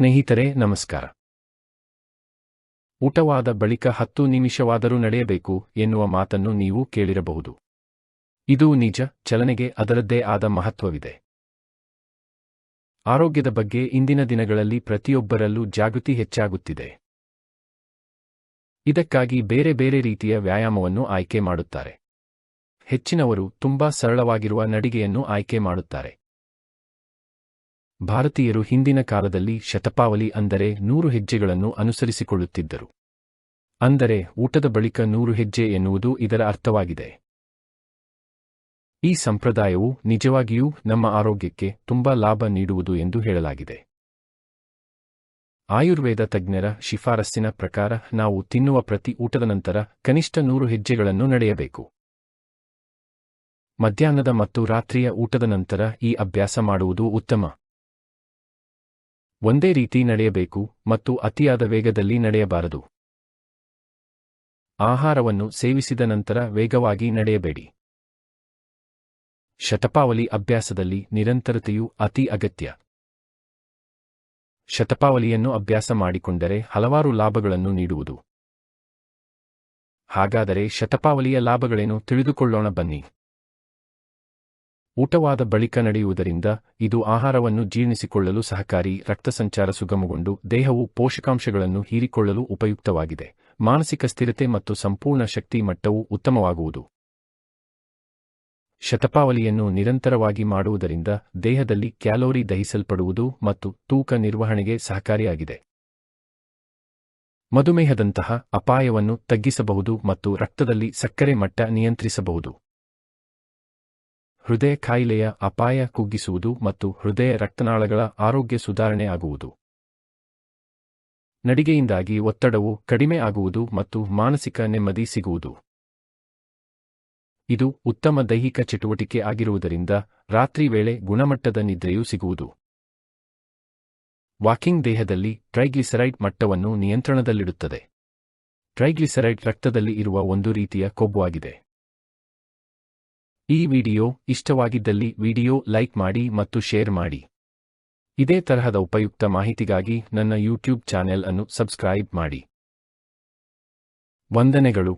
ಸ್ನೇಹಿತರೆ ನಮಸ್ಕಾರ. ಊಟವಾದ ಬಳಿಕ 10 ನಿಮಿಷವಾದರೂ ನಡೆಯಬೇಕು ಎನ್ನುವ ಮಾತನ್ನು ನೀವು ಕೇಳಿರಬಹುದು. ಇದು ನಿಜ. ಚಲನೆಗೆ ಅದರದ್ದೇ ಆದ ಮಹತ್ವವಿದೆ. ಆರೋಗ್ಯದ ಬಗ್ಗೆ ಇಂದಿನ ದಿನಗಳಲ್ಲಿ ಪ್ರತಿಯೊಬ್ಬರಲ್ಲೂ ಜಾಗೃತಿ ಹೆಚ್ಚಾಗುತ್ತಿದೆ. ಇದಕ್ಕಾಗಿ ಬೇರೆ ಬೇರೆ ರೀತಿಯ ವ್ಯಾಯಾಮವನ್ನು ಆಯ್ಕೆ ಮಾಡುತ್ತಾರೆ. ಹೆಚ್ಚಿನವರು ತುಂಬಾ ಸರಳವಾಗಿರುವ ನಡಿಗೆಯನ್ನು ಆಯ್ಕೆ ಮಾಡುತ್ತಾರೆ. ಭಾರತೀಯರು ಹಿಂದಿನ ಕಾಲದಲ್ಲಿ ಶತಪಾವಲಿ ಅಂದರೆ 100 ಹೆಜ್ಜೆಗಳನ್ನು ಅನುಸರಿಸಿಕೊಳ್ಳುತ್ತಿದ್ದರು. ಅಂದರೆ ಊಟದ ಬಳಿಕ 100 ಹೆಜ್ಜೆ ಎನ್ನುವುದು ಇದರ ಅರ್ಥವಾಗಿದೆ. ಈ ಸಂಪ್ರದಾಯವು ನಿಜವಾಗಿಯೂ ನಮ್ಮ ಆರೋಗ್ಯಕ್ಕೆ ತುಂಬಾ ಲಾಭ ನೀಡುವುದು ಎಂದು ಹೇಳಲಾಗಿದೆ. ಆಯುರ್ವೇದ ತಜ್ಞರ ಶಿಫಾರಸ್ಸಿನ ಪ್ರಕಾರ ನಾವು ತಿನ್ನುವ ಪ್ರತಿ ಊಟದ ನಂತರ ಕನಿಷ್ಠ 100 ಹೆಜ್ಜೆಗಳನ್ನು ನಡೆಯಬೇಕು. ಮಧ್ಯಾಹ್ನದ ಮತ್ತು ರಾತ್ರಿಯ ಊಟದ ನಂತರ ಈ ಅಭ್ಯಾಸ ಮಾಡುವುದು ಉತ್ತಮ. ಒಂದೇ ರೀತಿ ನಡೆಯಬೇಕು ಮತ್ತು ಅತಿಯಾದ ವೇಗದಲ್ಲಿ ನಡೆಯಬಾರದು. ಆಹಾರವನ್ನು ಸೇವಿಸಿದ ನಂತರ ವೇಗವಾಗಿ ನಡೆಯಬೇಡಿ. ಶತಪಾವಲಿ ಅಭ್ಯಾಸದಲ್ಲಿ ನಿರಂತರತೆಯು ಅತಿ ಅಗತ್ಯ. ಶತಪಾವಲಿಯನ್ನು ಅಭ್ಯಾಸ ಮಾಡಿಕೊಂಡರೆ ಹಲವಾರು ಲಾಭಗಳನ್ನು ನೀಡುವುದು. ಹಾಗಾದರೆ ಶತಪಾವಲಿಯ ಲಾಭಗಳೇನು ತಿಳಿದುಕೊಳ್ಳೋಣ ಬನ್ನಿ. ಊಟವಾದ ಬಳಿಕ ನಡೆಯುವುದರಿಂದ ಇದು ಆಹಾರವನ್ನು ಜೀರ್ಣಿಸಿಕೊಳ್ಳಲು ಸಹಕಾರಿ, ರಕ್ತ ಸಂಚಾರ ಸುಗಮಗೊಂಡು ದೇಹವು ಪೋಷಕಾಂಶಗಳನ್ನು ಹೀರಿಕೊಳ್ಳಲು ಉಪಯುಕ್ತವಾಗಿದೆ. ಮಾನಸಿಕ ಸ್ಥಿರತೆ ಮತ್ತು ಸಂಪೂರ್ಣ ಶಕ್ತಿ ಮಟ್ಟವು ಉತ್ತಮವಾಗುವುದು. ಶತಪಾವಲಿಯನ್ನು ನಿರಂತರವಾಗಿ ಮಾಡುವುದರಿಂದ ದೇಹದಲ್ಲಿ ಕ್ಯಾಲೋರಿ ದಹಿಸಲ್ಪಡುವುದು ಮತ್ತು ತೂಕ ನಿರ್ವಹಣೆಗೆ ಸಹಕಾರಿಯಾಗಿದೆ. ಮಧುಮೇಹದಂತಹ ಅಪಾಯವನ್ನು ತಗ್ಗಿಸಬಹುದು ಮತ್ತು ರಕ್ತದಲ್ಲಿ ಸಕ್ಕರೆ ಮಟ್ಟ ನಿಯಂತ್ರಿಸಬಹುದು. ಹೃದಯ ಕಾಯಿಲೆಯ ಅಪಾಯ ಕುಗ್ಗಿಸುವುದು ಮತ್ತು ಹೃದಯ ರಕ್ತನಾಳಗಳ ಆರೋಗ್ಯ ಸುಧಾರಣೆ ಆಗುವುದು. ನಡಿಗೆಯಿಂದಾಗಿ ಒತ್ತಡವು ಕಡಿಮೆ ಆಗುವುದು ಮತ್ತು ಮಾನಸಿಕ ನೆಮ್ಮದಿ ಸಿಗುವುದು. ಇದು ಉತ್ತಮ ದೈಹಿಕ ಚಟುವಟಿಕೆ ಆಗಿರುವುದರಿಂದ ರಾತ್ರಿ ವೇಳೆ ಗುಣಮಟ್ಟದ ನಿದ್ರೆಯೂ ಸಿಗುವುದು. ವಾಕಿಂಗ್ ದೇಹದಲ್ಲಿ ಟ್ರೈಗ್ಲಿಸರೈಡ್ ಮಟ್ಟವನ್ನು ನಿಯಂತ್ರಣದಲ್ಲಿಡುತ್ತದೆ. ಟ್ರೈಗ್ಲಿಸರೈಡ್ ರಕ್ತದಲ್ಲಿ ಇರುವ ಒಂದು ರೀತಿಯ ಕೊಬ್ಬು ಆಗಿದೆ. ಈ ವಿಡಿಯೋ ಇಷ್ಟವಾಗಿದ್ದಲ್ಲಿ ವಿಡಿಯೋ ಲೈಕ್ ಮಾಡಿ ಮತ್ತು ಶೇರ್ ಮಾಡಿ. ಇದೇ ತರಹದ ಉಪಯುಕ್ತ ಮಾಹಿತಿಗಾಗಿ ನನ್ನ ಯೂಟ್ಯೂಬ್ ಚಾನೆಲ್ ಅನ್ನು ಸಬ್ಸ್ಕ್ರೈಬ್ ಮಾಡಿ. ವಂದನೆಗಳು.